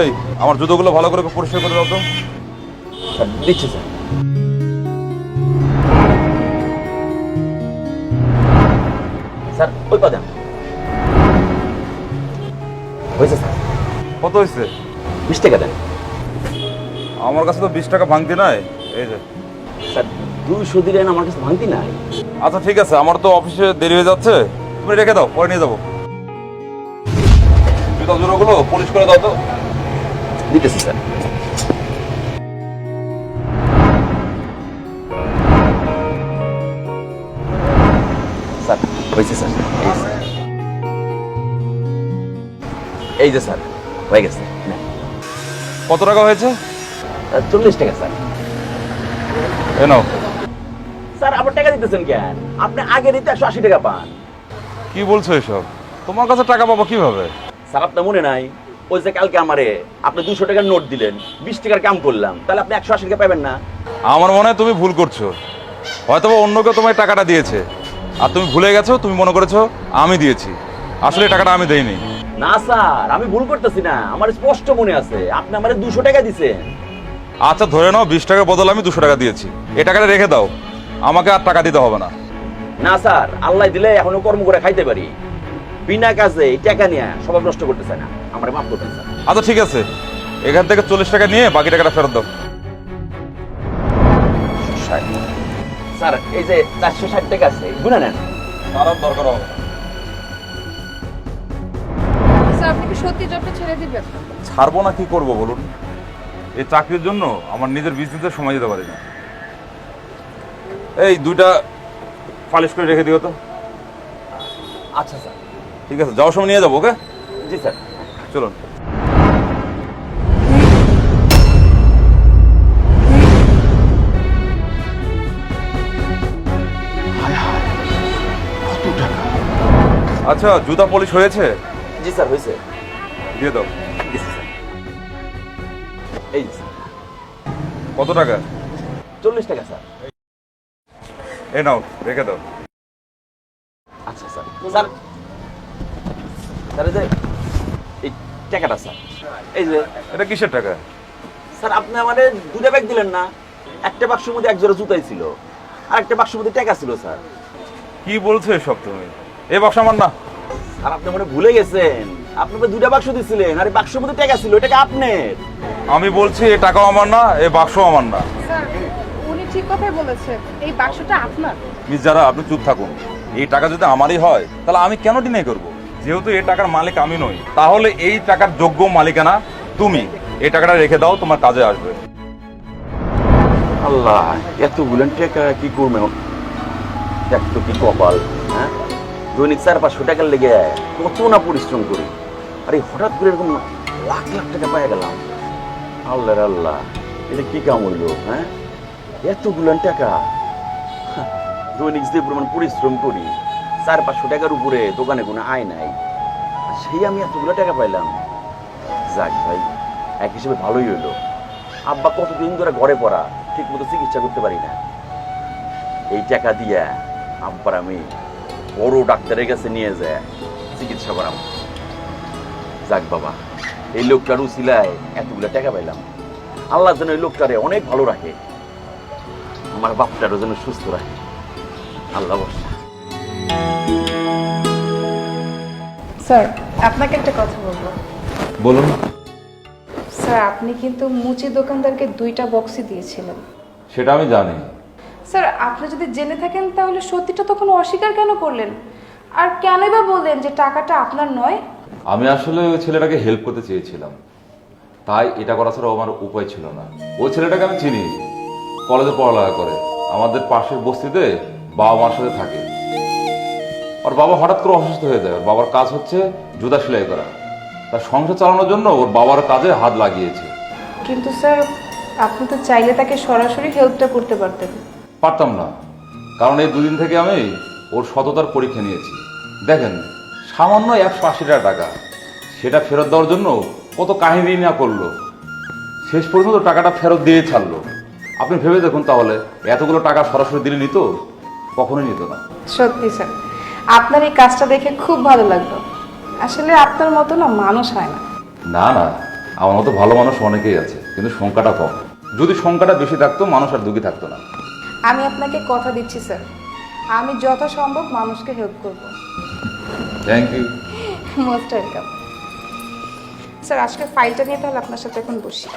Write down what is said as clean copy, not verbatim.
এই আমার জুতোগুলো ভালো করে পরিষ্কার করে দাও তো। স্যার দিচ্ছি স্যার। স্যার ওই পা দেন। হয়েছে স্যার। কত হয়েছে? 20 টাকা দেন। আমার কাছে তো 20 টাকা ভাঙতি নাই। এই যে স্যার 200 দিলেন, আমার কাছে ভাঙতি নাই। আচ্ছা ঠিক আছে, আমার তো অফিসে দেরি হয়ে যাচ্ছে, তুমি রেখে দাও, পরে নিয়ে যাবো। জুতো জোড়াগুলো পলিশ করে দাও তো। দিতেছি স্যার। স্যার হয়েছে স্যার। এই যে স্যার হয়ে গেছে। কত টাকা হয়েছে? 40 টাকা স্যার। এ নাও। স্যার আবার টাকা দিতেছেন কেন? আপনি আগে দিতে 180 টাকা পান। কি বলছো এসব? তোমার কাছে টাকা পাবো কিভাবে? স্যার আপনার মনে নাই ওই যে কালকে আমারে আপনি 200 টাকার নোট দিলেন, 20 টাকার কাম করলাম, তাহলে আপনি 180 টাকা পাবেন না? আমার মনে হয় তুমি ভুল করছো। হয়তো অন্য কেউ তোমায় টাকাটা দিয়েছে আর তুমি ভুলে গেছো, তুমি মনে করেছো আমি দিয়েছি। আসলে টাকাটা আমি দেইনি। না স্যার, আমি ভুল করতেছি না, আমার স্পষ্ট মনে আছে আপনি আমারে 200 টাকা দিছেন। আচ্ছা ধরে নাও 20 টাকার বদলে আমি 200 টাকা দিয়েছি, এই টাকাটা রেখে দাও, আমাকে আর টাকা দিতে হবে না। না স্যার, আল্লাহ দিলে এখনো কর্ম করে খাইতে পারি, বিনা কাজে এই টাকা নিয়ে সবাই নষ্ট করতেছে না, আমারে মাফ করবেন স্যার। আচ্ছা ঠিক আছে, এখান থেকে 40 টাকা নিয়ে বাকি টাকাটা ফেরত দাও। স্যার এই যে 460 টাকা আছে, গুনে নেন। আর দরকার হবে না। স্যার আপনি কি সত্যি জবটা ছেড়ে দিবেন? ছাড়বো না, কি করবো বলুন? এই চাকরির জন্য আমার নিজের বিজনেসে সময় দিতে পারি না। এই দুইটা পালিশ করে রেখে দিও তো। আচ্ছা স্যার। ঠিক আছে, যাওয়ার সময় নিয়ে যাবো। ওকে জি স্যার। চলুন। আচ্ছা জুতা পলিশ হয়েছে? জি স্যার হয়েছে। দিয়ে দাও। দিচ্ছি স্যার। এই যে স্যার। কত টাকা? 40 টাকা স্যার। এই নাও, রেখে দাও। আচ্ছা স্যার। স্যার স্যার এই যে এই টাকাটা স্যার, এই যে এটা কিসের টাকা? স্যার আপনি আমাদের দুটো ব্যাগ দিলেন না, একটা বাক্সের মধ্যে এক জোড়া জুতাই ছিল আর একটা বাক্সের মধ্যে টাকা ছিল স্যার। কি বলছো এসব তুমি? এই বাক্স আমার না। আর আপনি মনে ভুলে গেছেন, আপনি তো দুটো বাক্স দিছিলেন আর এই বাক্সের মধ্যে টাকা ছিল, এটা আপনার। আমি বলছি এই টাকাও আমার না, এই বাক্সও আমার না। স্যার উনি ঠিক কথাই বলেছে, এই বাক্সটা আপনার। মিস যারা, আপনি চুপ থাকুন। এই টাকা যদি আমারই হয় তাহলে আমি কেন ডিনাই করব? যেহেতু এই টাকার মালিক আমি নই, তাহলে এই টাকার যোগ্য মালিকানা তুমি। এই টাকাটা রেখে দাও, তোমার কাজে আসবে। আল্লাহ, এতগুলো টাকা কি করবে? দেখ তো কি কপাল, হ্যাঁ? দৈনিক 400-500 টাকার লেগে কত না পরিশ্রম করি, আর এই হঠাৎ করে এরকম লাখ লাখ টাকা পাই গেলাম। আল্লাহ রে আল্লাহ, এটা কি কাম হইলো? হ্যাঁ, এতগুলো টাকা দৈনিক যে পরিমাণ পরিশ্রম করি, 400-500 টাকার উপরে দোকানে কোনো আয় নাই, আর সেই আমি এতগুলো টাকা পাইলাম। যাক ভাই, এক হিসেবে ভালোই হইলো। আব্বা কতদিন ধরে ঘরে পড়া, ঠিক মতো চিকিৎসা করতে পারি না, এই টাকা দিয়া আব্বার আমি বড় ডাক্তারের কাছে নিয়ে যায় চিকিৎসা করাম। যাক বাবা, এই লোকটার উসিলায় এতগুলো টাকা পাইলাম। আল্লাহ যেন এই লোকটারে অনেক ভালো রাখে, আমার বাপটারও যেন সুস্থ রাখে। আল্লাহ বর্ষা। স্যার আপনাকে একটা কথা বলবো। বলুন। স্যার আপনি কিন্তু মুচি দোকানদারকে 2টা বক্সই দিয়েছিলেন। সেটা আমি জানি। স্যার আপনি যদি জেনে থাকেন তাহলে সত্যিটা তখন অস্বীকার কেন করলেন? আর কেনই বা বললেন যে টাকাটা আপনার নয়? আমি আসলে ওই ছেলেটাকে হেল্প করতে চেয়েছিলাম, তাই এটা করা ছাড়া আমার উপায় ছিল না। ওই ছেলেটাকে আমি চিনি, কলেজে পড়ালেখা করে, আমাদের পাশের বস্তিতে বাবা মার সাথে থাকে। ওর বাবা হঠাৎ করে অসুস্থ হয়ে যায়। ওর বাবার কাজ হচ্ছে জুতা সেলাই করা, তার সংসার চালানোর জন্য ওর বাবার কাজে হাত লাগিয়েছে। কিন্তু স্যার আপনি তো চাইলে তাকে সরাসরি হেল্পটা করতে পারতেন। পারতাম না, কারণ এই দুদিন থেকে আমি ওর সততার পরীক্ষা নিয়েছি। দেখেন, সামান্য 180 টাকা, সেটা ফেরত দেওয়ার জন্য কত কাহিনী না করলো, শেষ পর্যন্ত টাকাটা ফেরত দিয়ে ছাড়লো। আপনি ভেবে দেখুন তাহলে, এতগুলো টাকা সরাসরি দিলে নিত? কখনোই নিত না। সত্যি স্যার, আপনার এই কাজটা দেখে খুব ভালো লাগলো। আসলে আপনার মতো না মানুষ হয় না। না না, আমার মতো ভালো মানুষ অনেকেই আছে, কিন্তু সংখ্যাটা কম। যদি সংখ্যাটা বেশি থাকতো মানুষ আর দুঃখী থাকতো না। আমি আপনাকে কথা দিচ্ছি স্যার, আমি যথাসম্ভব মানুষকে হেল্প করব। Thank you. Most welcome. Sir আজকে ফাইলটা নিয়ে তাহলে আপনার সাথে এখন বসি।